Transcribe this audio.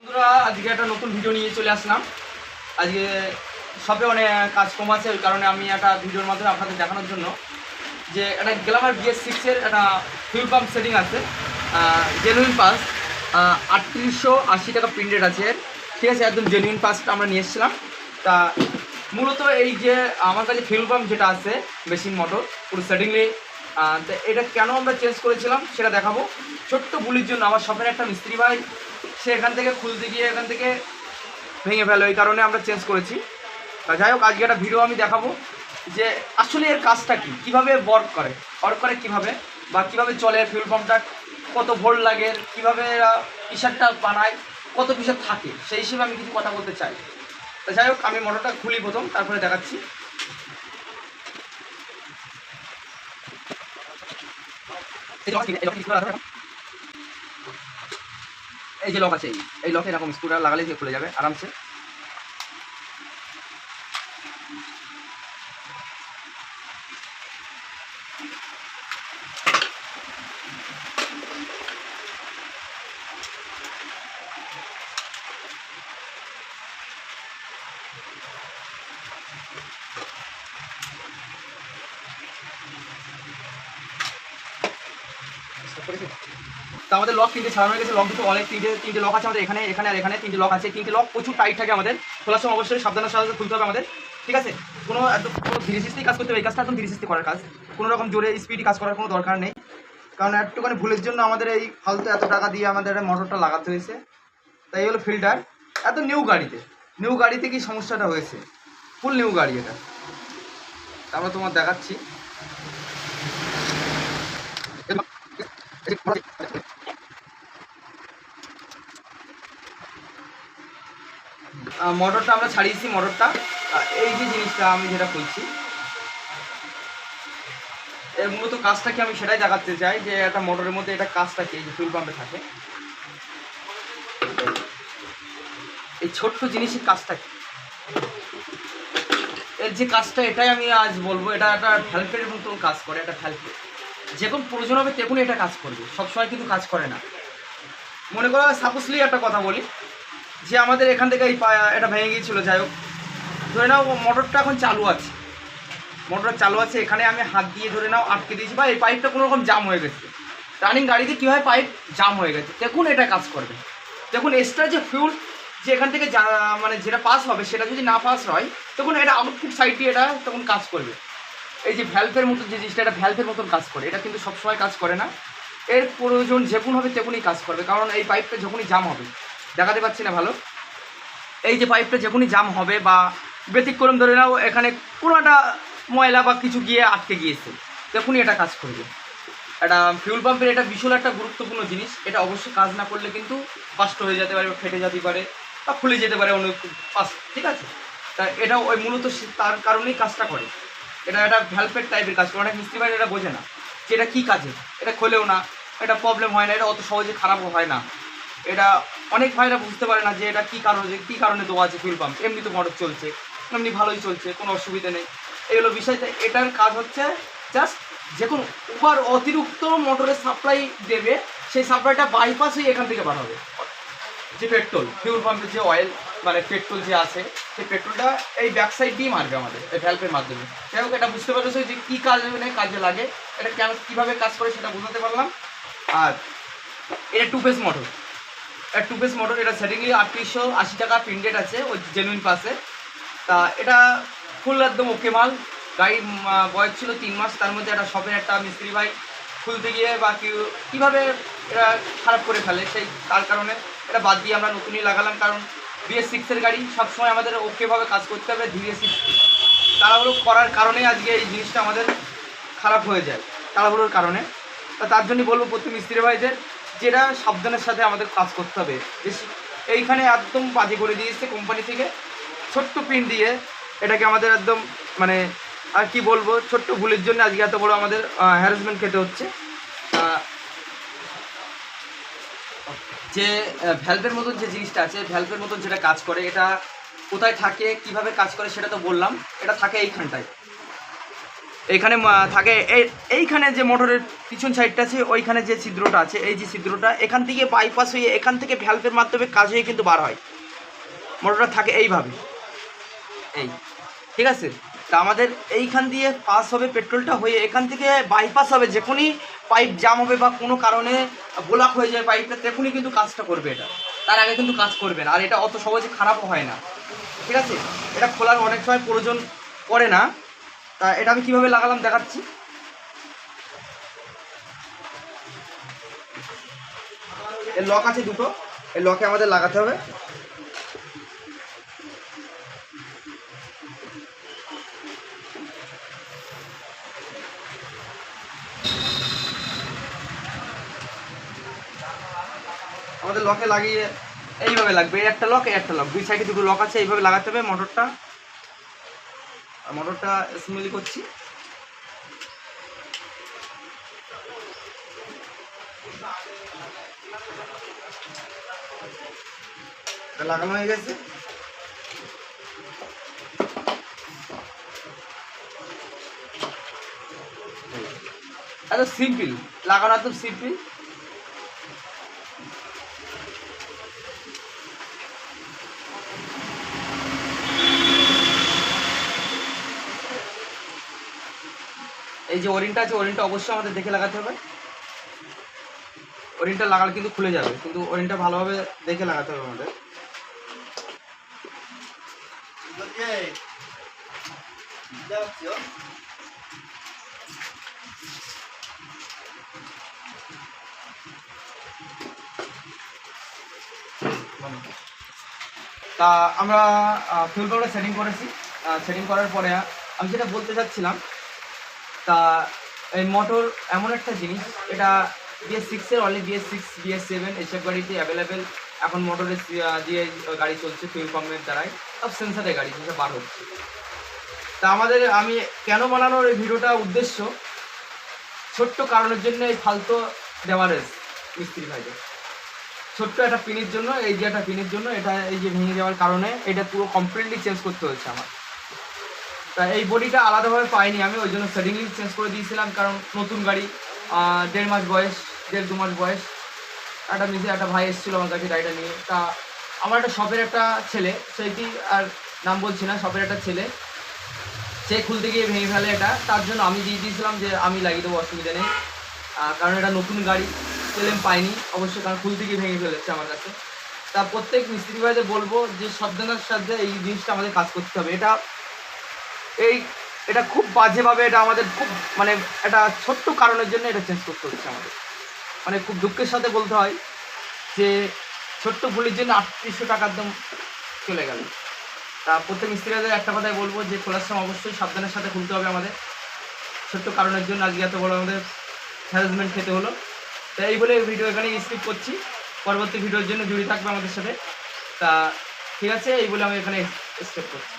বন্ধুরা, আজকে একটা নতুন ভিডিও নিয়ে চলে আসলাম। আজকে শপে অনেক কাজ কম আছে, ওই কারণে আমি একটা ভিডিওর মাধ্যমে আপনাদের দেখানোর জন্য যে একটা গ্ল্যামার BS6-এর একটা ফিউল পাম্প সেটিং আছে, জেনুইন পাস। 3880 টাকা প্রিন্টেড আছে, ঠিক আছে, একদম জেনুইন পাসটা আমরা নিয়ে এসেছিলাম। তা মূলত এই যে আমার কাছে ফিউল পাম্প যেটা আছে মেশিন মোটর পুরো সেটিংলি, তো এটা কেন আমরা চেঞ্জ করেছিলাম সেটা দেখাবো। ছোট্ট ভুলের জন্য আমার শপের একটা মিস্ত্রি ভাই সে এখান থেকে খুলতে গিয়ে এখান থেকে ভেঙে ফেলে, ওই কারণে আমরা চেঞ্জ করেছি। তা যাই হোক, আজকে একটা ভিডিও আমি দেখাবো যে আসলে এর কাজটা কী, কীভাবে ওয়ার্ক করে কীভাবে, বা কীভাবে চলে ফিউল পাম্পটা, কত ভোল্ট লাগে, কীভাবে প্রেশারটা বানায়, কত প্রেশার থাকে, সেই হিসেবে আমি কিছু কথা বলতে চাই। তা যাই হোক, আমি মোটরটা খুলি প্রথম, তারপরে দেখাচ্ছি। এই যে লক আছে, এই লকে এরকম স্ক্রুটা লাগালে খুলে যাবে আরামসে। তো আমাদের লক তিনটে ছাড়ানো হয়ে গেছে, লক দুটো অনেক তিনটে লক আছে আমাদের, এখানে এখানে আর এখানে তিনটে লক আছে। তিনটে লক প্রচুর টাইট থাকে, আমাদের খোলার সময় অবশ্যই সাবধানের সাথে খুলতে হবে আমাদের, ঠিক আছে। কোনো ধীরে সুস্থেই কাজ করতে হবে, এই কাজটা একদম ধীরে সুস্থে করার কাজ, কোনো রকম জোরে স্পিডে কাজ করার কোনো দরকার নেই। কারণ একটুখানি ভুলের জন্য আমাদের এই ফালতু এত টাকা দিয়ে আমাদের মোটরটা লাগাতে হয়েছে। তাই হলো ফিল্টার, এত নিউ গাড়িতে কি সমস্যাটা হয়েছে, ফুল নিউ গাড়ি এটা। তারপর তোমার দেখাচ্ছি। মোটরটা আমরা ছাড়িয়েছি, মোটরটা এই যে জিনিসটা আমি যেটা বলছি, এর মূলত কাজটা কি আমি সেটাই দেখাতে চাই যে একটা মোটরের মধ্যে এটা কাজটা কি, এই যে ফিউল পাম্পে থাকে এই ছোট্ট জিনিসের কাজটা কি, এর যে কাজটা এটাই আমি আজ বলবো। এটা একটা ভ্যালভের মতন কাজ করে, একটা ভ্যালভে যখন প্রয়োজন হবে তখনই এটা কাজ করবে, সবসময় কিন্তু কাজ করে না। মনে করো সাপোজলি একটা কথা বলি যে আমাদের এখান থেকে এই এটা ভেঙে গিয়েছিলো, যাই হোক ধরে নাও মোটরটা এখন চালু আছে, এখানে আমি হাত দিয়ে ধরে নাও আটকে দিয়েছি, বা এই পাইপটা কোনো রকম জাম হয়ে গেছে, রানিং গাড়িতে কী হয় পাইপ জাম হয়ে গেছে, দেখুন এটা কাজ করবে। দেখুন এক্সট্রা যে ফিউল যে এখান থেকে মানে যেটা পাস হবে সেটা যদি না পাস হয় তখন এটা আউটপুট সাইডে এটা তখন কাজ করবে। এই যে ভ্যালভের মতো যে জিনিসটা, এটা ভ্যালভের মতন কাজ করে, এটা কিন্তু সবসময় কাজ করে না, এর প্রয়োজন যখন হবে তখনই কাজ করবে। কারণ এই পাইপটা যখনই জাম হবে, দেখাতে পাচ্ছি না ভালো, এই যে পাইপটা যখনই জাম হবে বা ব্যতিক্রম ধরে নাও এখানে কোনো একটা ময়লা বা কিছু গিয়ে আটকে গিয়েছে, তখনই এটা কাজ করবে। একটা ফিউল পাম্পের এটা বিশাল একটা গুরুত্বপূর্ণ জিনিস, এটা অবশ্যই কাজ না করলে কিন্তু নষ্ট হয়ে যেতে পারে, ফেটে যেতে পারে বা খুলে যেতে পারে অনেক পাশ, ঠিক আছে। তা এটা ওই মূলত তার কারণেই কাজটা করে, এটা একটা ভ্যালভের টাইপের কাজ করে। অনেক মিস্ত্রি ভাই এটা বোঝে না যে এটা কী কাজে, এটা খোলেও না, এটা প্রবলেম হয় না, এটা অত সহজে খারাপও হয় না। এটা অনেক ভাইরা বুঝতে পারে না যে এটা কী কারণে দেওয়া আছে ফিউল পাম্প, এমনি তো মোটর চলছে, এমনি ভালোই চলছে, কোনো অসুবিধা নেই, এগুলো বিষয়টা। এটার কাজ হচ্ছে জাস্ট যে কোনো অতিরিক্ত মোটরের সাপ্লাই দেবে, সেই সাপ্লাইটা বাইপাস হয়ে এখান থেকে বার হবে। যে পেট্রোল ফিউল পাম্পের যে অয়েল মানে পেট্রোল যে আছে, সেই পেট্রোলটা এই ব্যাক সাইড দিয়ে মারবে আমাদের এই ভ্যালভের মাধ্যমে। যাই হোক, এটা বুঝতে পারছো যে কী কাজে লাগে, এটা কেন কীভাবে কাজ করে সেটা বোঝাতে পারলাম। আর এটা 2 ফেজ মোটর, এটা সেটিংলি 3880 টাকা প্রিন্টেড আছে ওই জেনুইন পাসে। তা এটা ফুল একদম ওকে মাল। গাড়ির বয়স ছিল 3 মাস, তার মধ্যে একটা শপের একটা মিস্ত্রি ভাই খুলতে গিয়ে বা কীভাবে এটা খারাপ করে ফেলে, সেই তার কারণে এটা বাদ দিয়ে আমরা নতুনই লাগালাম। কারণ BS6-এর গাড়ি সবসময় আমাদের ওকেভাবে কাজ করতে হবে, ধীরে সুস্থে। তাড়াহুড়ো করার কারণেই আজকে এই জিনিসটা আমাদের খারাপ হয়ে যায়, তাড়াহুড়োর কারণে। তার জন্যই বলবো প্রত্যেক মিস্ত্রি ভাইদের যেটা সাবধানের সাথে আমাদের কাজ করতে হবে। বেশি এইখানে একদম বাজে করে দিয়েছে কোম্পানি থেকে, ছোট্ট পিন দিয়ে এটাকে আমাদের একদম মানে আর কি বলবো, ছোট্ট ভুলের জন্য আজকে এত বড় আমাদের হ্যারাসমেন্ট খেতে হচ্ছে। যে ভ্যালভের মতন যে জিনিসটা আছে, ভ্যালভের মতন যেটা কাজ করে, এটা কোথায় থাকে, কিভাবে কাজ করে সেটা তো বললাম। এটা থাকে এইখানটায়, এইখানে থাকে এইখানে যে মোটরের পিছন সাইডটা আছে ওইখানে যে ছিদ্রটা আছে, এই যে ছিদ্রটা এখান থেকে বাইপাস হয়ে এখান থেকে ভ্যালভের মাধ্যমে কাজ হয়ে কিন্তু বার হয়। মোটরটা থাকে এইভাবে, এই ঠিক আছে। তা আমাদের এইখান দিয়ে পাস হবে পেট্রোলটা হয়ে, এখান থেকে বাইপাস হবে, যখনই পাইপ জাম হবে বা কোনো কারণে ব্লক হয়ে যায় পাইপটা, তখনই কিন্তু কাজটা করবে এটা, তার আগে কিন্তু কাজ করবে না। আর এটা অত সহজে খারাপও হয় না, ঠিক আছে। এটা খোলার অনেক সময় প্রয়োজন পড়ে না। তা এটা আমি কীভাবে লাগালাম দেখাচ্ছি। এর লক আছে দুটো, এই লকে আমাদের লাগাতে হবে। আমাদের লকে লাগিয়ে এইভাবে লাগবে, এই একটা লক, এই একটা লক, দুই সাইডে দুটো লক আছে, এইভাবে লাগাতে হবে মোটরটা। মোটরটা অ্যাসেম্বলি করছি। লাগানো হয়ে গেছে। এত সিম্পল লাগানো, একদম সিম্পল। এই যে ওরিংটা আছে, ওরিংটা অবশ্যই আমাদের দেখে লাগাতে হবে। ওরিংটা লাগালে কিন্তু খুলে যাবে, কিন্তু ওরিংটা ভালোভাবে দেখে লাগাতে হবে আমাদের। তা আমরা ফিউল পাম্পটা সেটিং করেছি। সেটিং করার পরে আমি যেটা বলতে চাচ্ছিলাম, তা এই মোটর এমন একটা জিনিস, এটা BS6-এর অনলি BS6, BS7 এইসব গাড়িতে অ্যাভেলেবেল এখন মোটরে দিয়ে গাড়ি চলছে ফিউল পাম্পের দ্বারাই, সব সেন্সারের গাড়ি যেসব বার হচ্ছে। তা আমি কেন বানানোর এই ভিডিওটা উদ্দেশ্য, ছোট্ট কারণের জন্য এই ফালতু ড্যামারেজ মিস্ত্রি ভাইদের, ছোট্ট একটা পিনের জন্য, এই যে একটা পিনের জন্য এটা এই যে ভেঙে যাওয়ার কারণে এটা পুরো কমপ্লিটলি চেঞ্জ করতে হয়েছে আমার। তা এই বডিটা আলাদাভাবে পাইনি আমি, ওই জন্য সেটিংলি চেঞ্জ করে দিয়েছিলাম, কারণ নতুন গাড়ি, 1.5 মাস বয়স, 1.5-2 মাস বয়স। একটা ভাই এসেছিলো আমার কাছে গাড়িটা নিয়ে। তা আমার একটা শপের একটা ছেলে, সেইটি আর নাম বলছি না, শপের একটা ছেলে, সে খুলতে গিয়ে ভেঙে ফেলে এটা, তার জন্য আমি দিয়ে দিয়েছিলাম যে আমি লাগিয়ে দেবো, অসুবিধা নেই। কারণ এটা নতুন গাড়ি, ক্লেম পাইনি অবশ্যই, কারণ খুলতে গিয়ে ভেঙে ফেলেছে আমার কাছে। তা প্রত্যেক মিস্ত্রি ভাইদের বলবো যে সাবধানের সাথে এই জিনিসটা আমাদের কাজ করতে হবে। এটা খুব বাজেভাবে, এটা আমাদের খুব মানে একটা ছোট্ট কারণের জন্য এটা চেঞ্জ করতে হচ্ছে আমাদের, মানে খুব দুঃখের সাথে বলতে হয় যে ছোট্ট ভুলের জন্য 3800 টাকা একদম চলে গেল। তা প্রত্যেক মিস্ত্রিদের একটা কথাই বলবো যে খোলার সময় অবশ্যই সাবধানের সাথে খুলতে হবে আমাদের, ছোট্ট কারণের জন্য আজকে এত বড় আমাদের হ্যারাসমেন্ট খেতে হলো। তাই এই বলে ভিডিও এখানেই স্কিপ করছি, পরবর্তী ভিডিওর জন্য জুড়ে থাকবে আমাদের সাথে। তা ঠিক আছে, এই বলে আমি এখানে স্কিপ করছি।